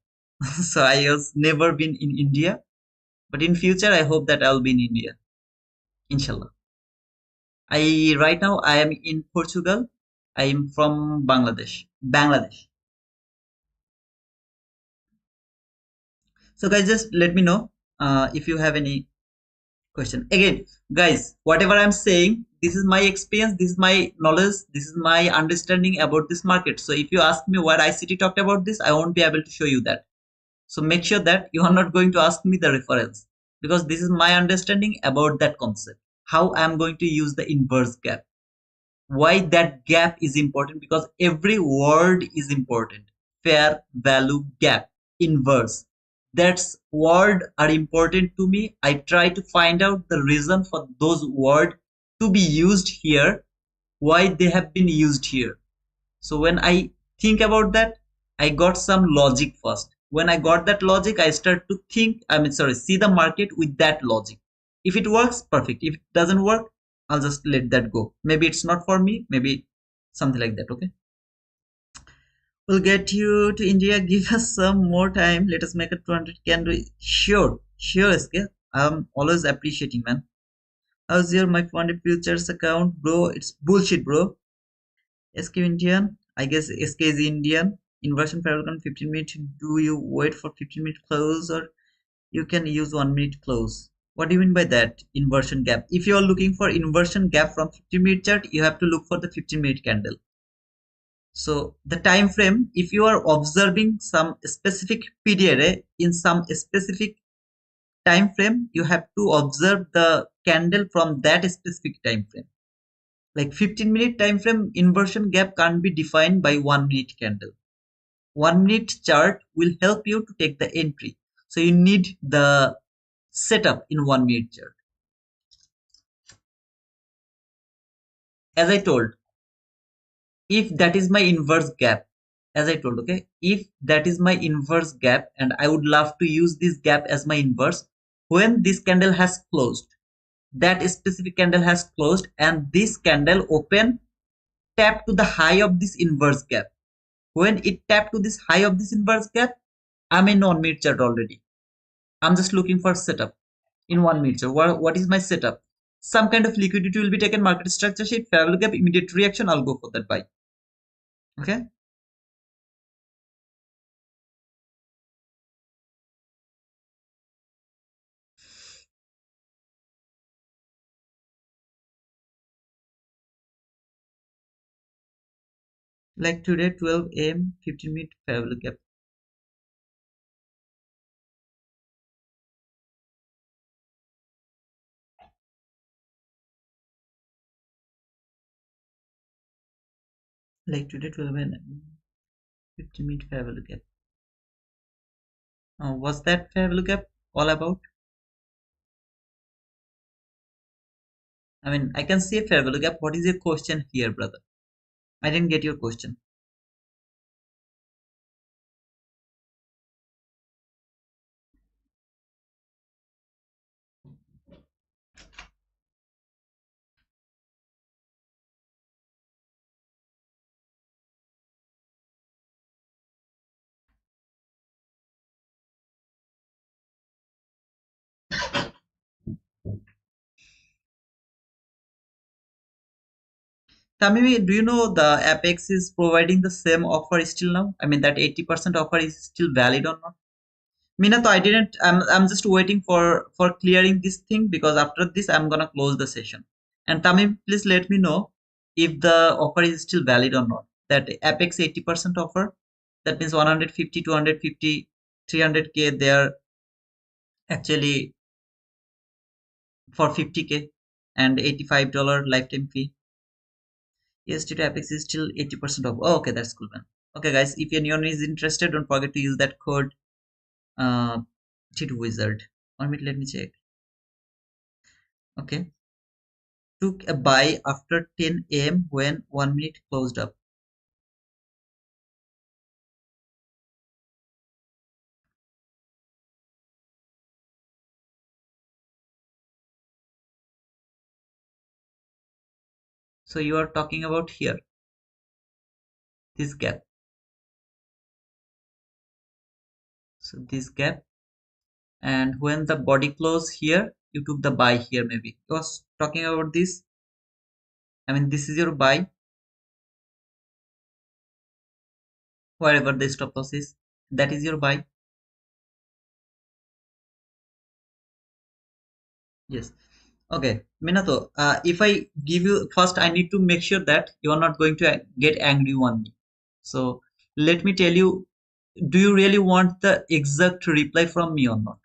So I was never been in India, but in future I hope that I'll be in India, inshallah. I right now I am in Portugal. I am from Bangladesh. Bangladesh. So guys, just let me know if you have any question. Again, guys, whatever I'm saying, this is my experience, this is my knowledge, this is my understanding about this market. So if you ask me what ICT talked about this, I won't be able to show you that. So make sure that you are not going to ask me the reference because this is my understanding about that concept. How I'm going to use the inverse gap. Why that gap is important? Because every word is important. Fair value gap, inverse. That's word are important to me. I try to find out the reason for those words to be used here, why they have been used here. So when I think about that, I got some logic first. When I got that logic, I start to think, see the market with that logic. If it works, perfect. If it doesn't work, I'll just let that go. Maybe it's not for me, maybe something like that, okay? We'll get you to India. Give us some more time. Let us make a 200. Can do it. Sure, SK. I'm always appreciating, man. How's your my 400 futures account, bro? It's bullshit, bro. SK Indian. I guess SK is Indian. Inversion paragon 15 minutes. Do you wait for 15-minute close or you can use 1 minute close? What do you mean by that? Inversion gap. If you are looking for inversion gap from 15-minute chart, you have to look for the 15-minute candle. So the time frame, if you are observing some specific period in some specific time frame, you have to observe the candle from that specific time frame. Like 15-minute time frame inversion gap can't be defined by 1 minute candle. 1 minute chart will help you to take the entry. So you need the setup in 1 minute chart. As I told, if that is my inverse gap, as I told, okay, if that is my inverse gap and I would love to use this gap as my inverse, when this candle has closed, that specific candle has closed and this candle open tap to the high of this inverse gap. When it tap to this high of this inverse gap, I'm in 1 minute chart already. I'm just looking for setup in 1 minute chart. What is my setup? Some kind of liquidity will be taken, market structure sheet, fair value gap, immediate reaction. I'll go for that buy. Okay. Like today, 12 a.m., 15-minute fair value gap. Like today 12 and 15-minute fair value gap. What's that fair value gap all about? I mean, I can see a fair value gap. What is your question here, brother? I didn't get your question. Tamimi, do you know the Apex is providing the same offer still now? I mean, that 80% offer is still valid or not? Minato, I didn't. I'm just waiting for clearing this thing because after this I'm gonna close the session. And Tamim, please let me know if the offer is still valid or not. That Apex 80% offer, that means 150, 250, 300K. They are actually for 50K and $85 lifetime fee. EST to Apex is still 80% off. Oh, okay, that's cool, man. Okay, guys, if anyone is interested, don't forget to use that code uh, Wizard. 1 minute, let me check. Okay, took a buy after 10 a.m. when 1 minute closed up. So you are talking about here, this gap. So this gap, and when the body close here, you took the buy here maybe. You was talking about this. I mean, this is your buy, wherever the stop loss is. That is your buy. Yes. Okay, Minato, if I give you first, I need to make sure that you are not going to get angry on me. So let me tell you, do you really want the exact reply from me or not?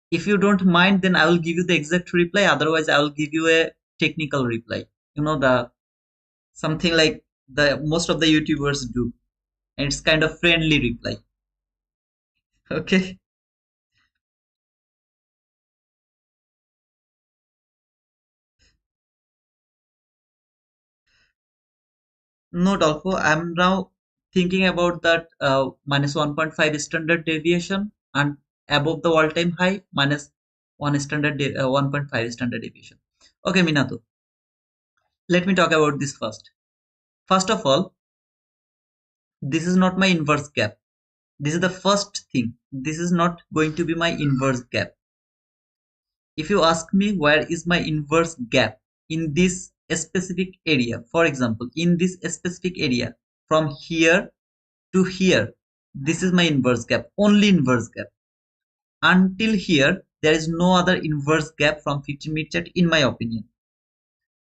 If you don't mind, then I will give you the exact reply. Otherwise, I will give you a technical reply. You know, the something like the most of the YouTubers do, and it's kind of friendly reply. Okay. No, Dolfo, I'm now thinking about that minus 1.5 standard deviation and above the all-time high minus 1.5 standard deviation. Okay, Minato, let me talk about this first. First of all, this is not my inverse gap. This is the first thing. This is not going to be my inverse gap. If you ask me where is my inverse gap in this specific area, for example, in this specific area from here to here, this is my inverse gap, only inverse gap. Until here, there is no other inverse gap from 15-minute chart in my opinion.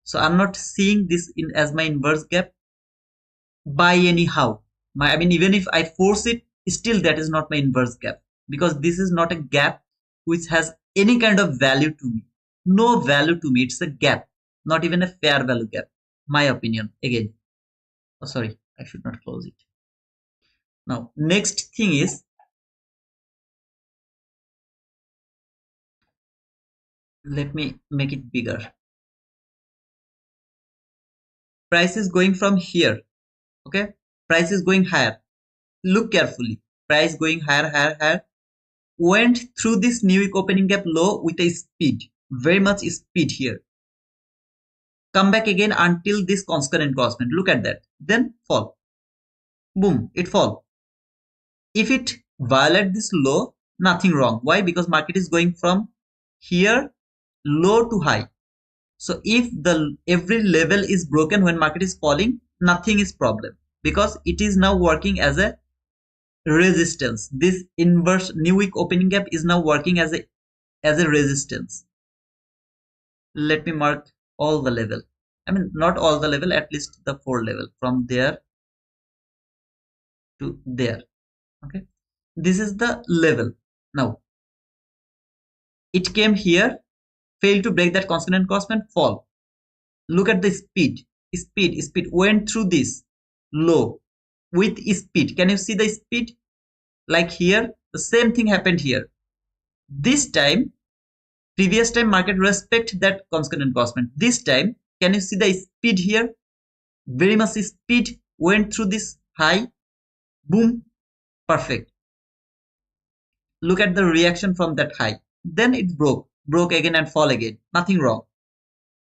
So I'm not seeing this in as my inverse gap by anyhow. I mean, even if I force it, still that is not my inverse gap because this is not a gap which has any kind of value to me. No value to me. It's a gap, not even a fair value gap. My opinion. Again. Oh, sorry, I should not close it. Now, next thing is, let me make it bigger. Price is going from here. Okay, price is going higher. Look carefully. Price going higher, higher, higher. Went through this new week opening gap low with a speed, very much speed here. Come back again until this constant encouragement. Look at that. Then fall. Boom, it fall. If it violate this low, nothing wrong. Why? Because market is going from here low to high. So if the every level is broken when market is falling, nothing is problem because it is now working as a resistance. This inverse new week opening gap is now working as a resistance. Let me mark all the level. I mean, not all the level, at least the 4 level from there to there. Okay, this is the level. Now it came here, failed to break that constant crossman, fall. Look at the speed went through this low with speed. Can you see the speed? Like here, the same thing happened here. This time, previous time market respect that constant enforcement. This time, can you see the speed here? Very much speed went through this high. Boom, perfect. Look at the reaction from that high. Then it broke again and fall again. Nothing wrong.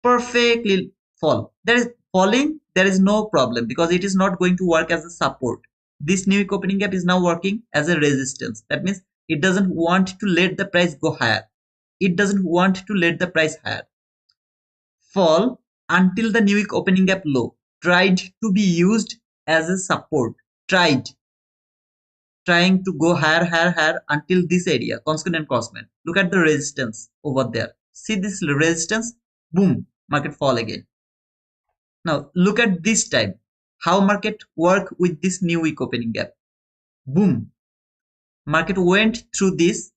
Perfectly fall. There is falling, there is no problem because it is not going to work as a support. This new week opening gap is now working as a resistance. That means it doesn't want to let the price go higher. It doesn't want to let the price higher. Fall until the new week opening gap low. Tried to be used as a support. Trying to go higher until this area, constant and cosment. Look at the resistance over there. See this resistance? Boom, market fall again. Now look at this time. How market work with this new week opening gap? Boom, market went through this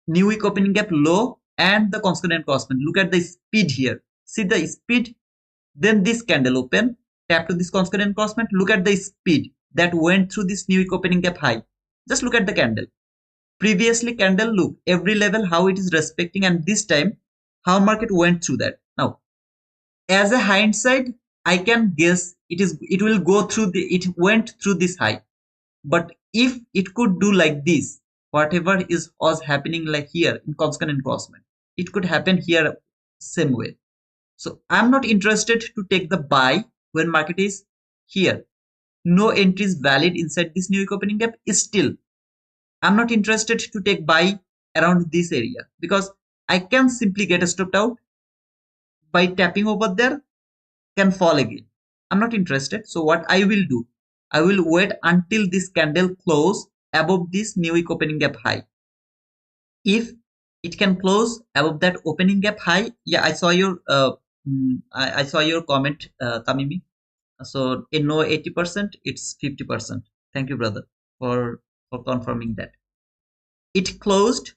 new week opening gap low and the constant and cosment. Look at the speed here. See the speed. Then this candle open, tap to this constant and cosment. Look at the speed that went through this new week opening gap high. Just look at the candle. Previously candle, look every level how it is respecting, and this time how market went through that. Now as a hindsight, I can guess it will go through it went through this high. But if it could do like this, whatever was happening like here in constant and cosment, it could happen here same way. So I'm not interested to take the buy when market is here. No entry is valid inside this new week opening gap. Still, I'm not interested to take buy around this area because I can simply get stopped out by tapping over there, can fall again. I'm not interested. So what I will do, I will wait until this candle close above this new week opening gap high. If it can close above that opening gap high, yeah, I saw your I saw your comment, Tamimi. So in no 80%, it's 50%. Thank you, brother, for confirming that. It closed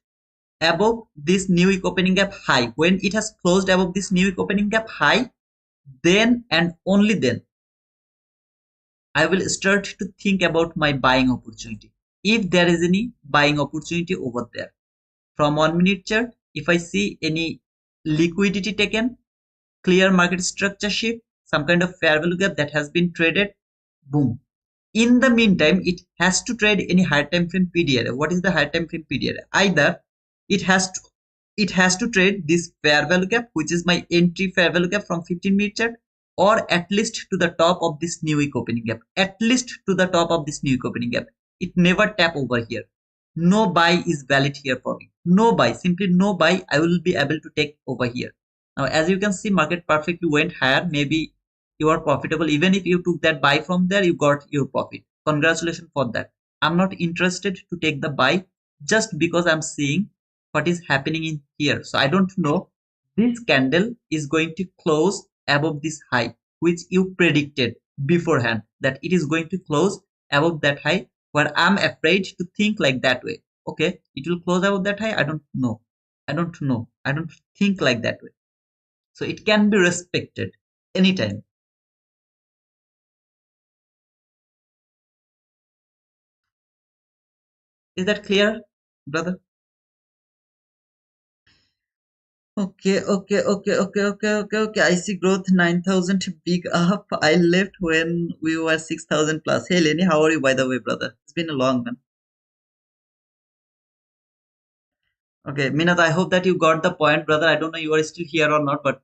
above this new week opening gap high. When it has closed above this new week opening gap high, then and only then I will start to think about my buying opportunity. If there is any buying opportunity over there. From 1 minute chart, if I see any liquidity taken, clear market structure shift, some kind of fair value gap that has been traded, boom. In the meantime, it has to trade any higher time frame PDR. What is the higher time frame PDR? Either it has to trade this fair value gap, which is my entry fair value gap from 15 minute chart, or at least to the top of this new week opening gap. At least to the top of this new week opening gap. It never tap over here. No buy is valid here for me. No buy, simply no buy. I will be able to take over here. Now, as you can see, market perfectly went higher. Maybe you are profitable. Even if you took that buy from there, you got your profit. Congratulations for that. I'm not interested to take the buy just because I'm seeing what is happening in here. So I don't know this candle is going to close above this high, which you predicted beforehand that it is going to close above that high, where I'm afraid to think like that way. Okay, it will close above that high. I don't know. I don't think like that way. So it can be respected anytime. Is that clear, brother? Okay. I see growth 9,000 big up. I left when we were 6,000 plus. Hey Lenny, how are you by the way, brother? It's been a long man. Okay, Minat, I hope that you got the point, brother. I don't know you are still here or not, but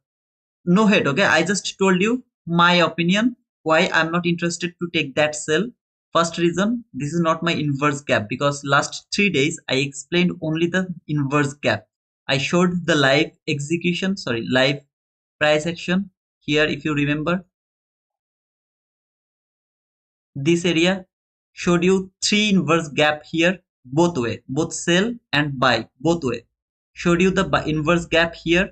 no hate, okay? I just told you my opinion, why I'm not interested to take that sell. First reason, this is not my inverse gap because last 3 days I explained only the inverse gap. I showed the live execution, sorry, live price action here. If you remember, this area showed you 3 inverse gap here, both way, both sell and buy, both way. Showed you the inverse gap here,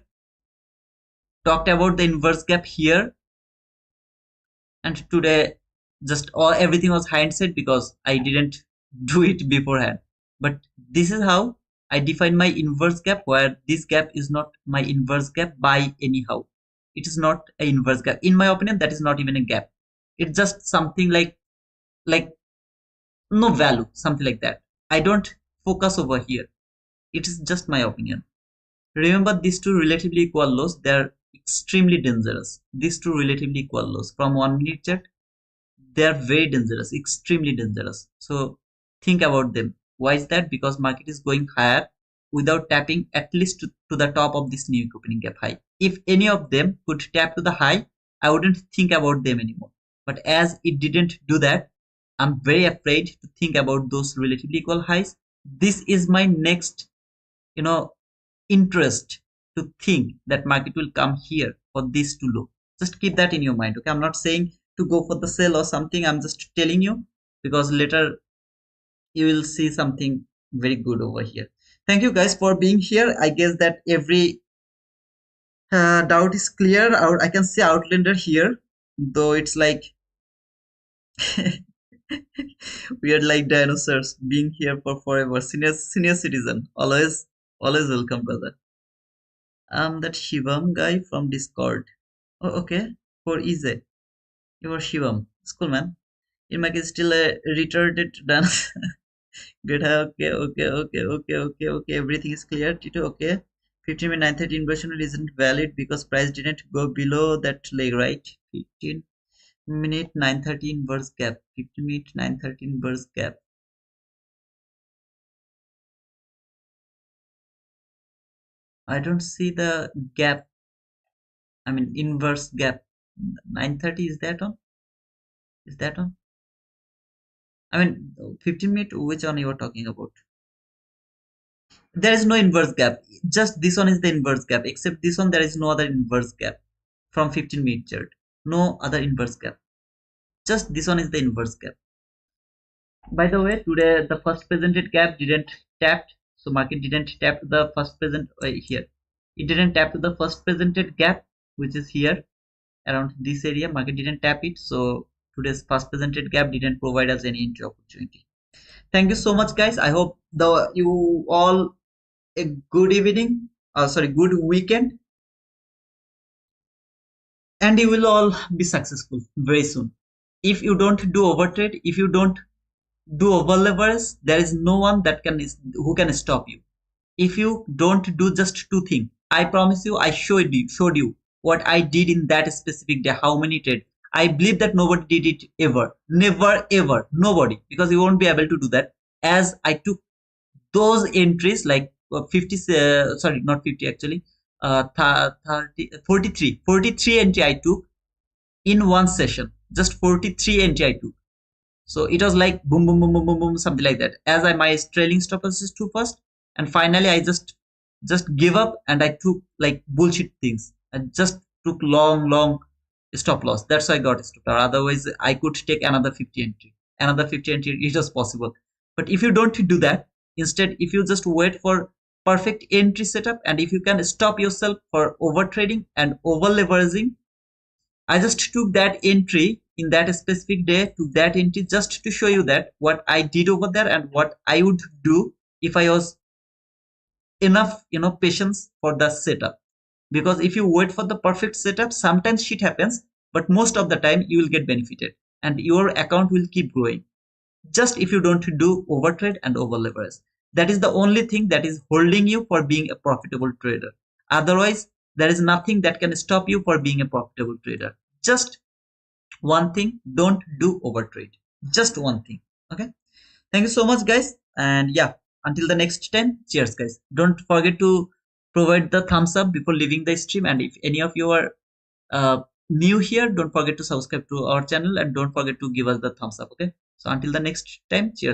talked about the inverse gap here, and today just all everything was hindsight because I didn't do it beforehand. But this is how I define my inverse gap, where this gap is not my inverse gap by anyhow. it is not a inverse gap. In my opinion, that is not even a gap. It's just something like no value, something like that. I don't focus over here. It is just my opinion. Remember, these two relatively equal lows, they are extremely dangerous. These two relatively equal lows from 1 minute chart, they are very dangerous, extremely dangerous. So think about them. Why is that? Because market is going higher without tapping at least to the top of this new week opening gap high. If any of them could tap to the high, I wouldn't think about them anymore. But as it didn't do that, I'm very afraid to think about those relatively equal highs. This is my next, you know, interest to think that market will come here for this to low. Just keep that in your mind. Okay, I'm not saying to go for the sell or something. I'm just telling you because later you will see something very good over here. Thank you guys for being here. I guess that every doubt is clear. I can see Outlander here, though it's like we are like dinosaurs being here for forever. Senior citizen, always welcome, brother. I'm that Shivam guy from Discord. Oh, okay. For easy. You are Shivam. It's cool, man. In my case, still a retarded dance. Good. Okay. Everything is clear. Tito, okay. 15 minute 930 inversion isn't valid because price didn't go below that leg, right? 15 minute 930 inverse gap. 15 minute 930 inverse gap. I don't see the gap. I mean, inverse gap. 930, is that on? Is that on? I mean, 15 minute, which one you are talking about? There is no inverse gap. Just this one is the inverse gap. Except this one, there is no other inverse gap from 15 minute chart. No other inverse gap. Just this one is the inverse gap. By the way, today the first presented gap didn't tap. So market didn't tap to the first present here. It didn't tap to the first presented gap, which is here around this area. Market didn't tap it. So today's first presented gap didn't provide us any entry opportunity. Thank you so much, guys. I hope you all a good evening. Sorry, good weekend, and you will all be successful very soon. If you don't do overtrade, if you don't do over leverage, there is no one that can who can stop you. If you don't do just two things, I promise you, I showed you what I did in that specific day, how many trade. I believe that nobody did it ever, never ever, nobody, because you won't be able to do that. As I took those entries like 50, sorry, not 50 actually, 30, 43 entry I took in one session, just 43 entry I took. So it was like boom, boom, boom, boom, boom, boom, something like that. As I my trailing stop loss is too fast, and finally I just give up and I took like bullshit things. I just took long stop loss. That's why I got stop loss. Otherwise, I could take another 50 entry, another 50 entry. It was possible. But if you don't do that, instead, if you just wait for perfect entry setup, and if you can stop yourself for over trading and over leveraging, I just took that entry in that specific day to that entry just to show you that what I did over there and what I would do if I was enough, patience for the setup. Because if you wait for the perfect setup, sometimes shit happens, but most of the time you will get benefited and your account will keep growing. Just if you don't do overtrade and over leverage. That is the only thing that is holding you for being a profitable trader. Otherwise, there is nothing that can stop you for being a profitable trader. Just one thing, don't do overtrade. Just one thing. Okay. Thank you so much, guys. And yeah, until the next time, cheers, guys. Don't forget to provide the thumbs up before leaving the stream. And if any of you are new here, don't forget to subscribe to our channel and don't forget to give us the thumbs up. Okay. So until the next time, cheers.